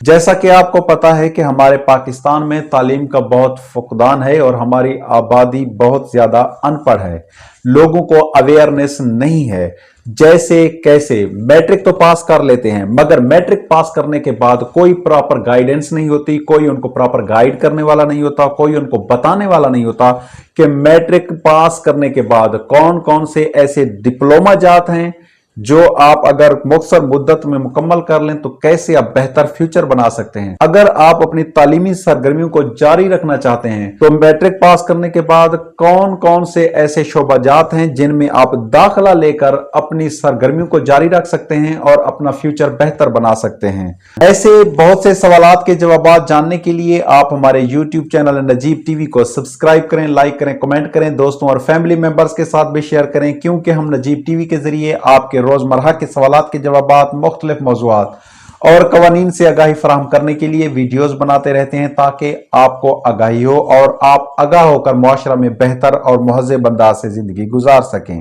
जैसा कि आपको पता है कि हमारे पाकिस्तान में तालीम का बहुत फुकदान है और हमारी आबादी बहुत ज्यादा अनपढ़ है। लोगों को अवेयरनेस नहीं है। जैसे कैसे मैट्रिक तो पास कर लेते हैं, मगर मैट्रिक पास करने के बाद कोई प्रॉपर गाइडेंस नहीं होती, कोई उनको प्रॉपर गाइड करने वाला नहीं होता, कोई उनको बताने वाला नहीं होता कि मैट्रिक पास करने के बाद कौन कौन से ऐसे डिप्लोमा जात हैं जो आप अगर मुख्तर मुद्दत में मुकम्मल कर लें तो कैसे आप बेहतर फ्यूचर बना सकते हैं। अगर आप अपनी तालीमी सरगर्मियों को जारी रखना चाहते हैं तो मैट्रिक पास करने के बाद कौन कौन से ऐसे शोबाजात हैं जिनमें आप दाखिला लेकर अपनी सरगर्मियों को जारी रख सकते हैं और अपना फ्यूचर बेहतर बना सकते हैं। ऐसे बहुत से सवालात के जवाब जानने के लिए आप हमारे यूट्यूब चैनल नजीब टीवी को सब्सक्राइब करें, लाइक करें, कमेंट करें, दोस्तों और फैमिली मेंबर्स के साथ भी शेयर करें, क्योंकि हम नजीब टीवी के जरिए आपके रोजमर्रा के सवालात के जवाबात, मुख्तलिफ मौज़ूआत और कवानीन से आगाही फराहम करने के लिए वीडियोस बनाते रहते हैं ताकि आपको आगाही हो और आप आगाह होकर मुआशरा में बेहतर और मुहज़्ज़ब अंदाज से जिंदगी गुजार सकें।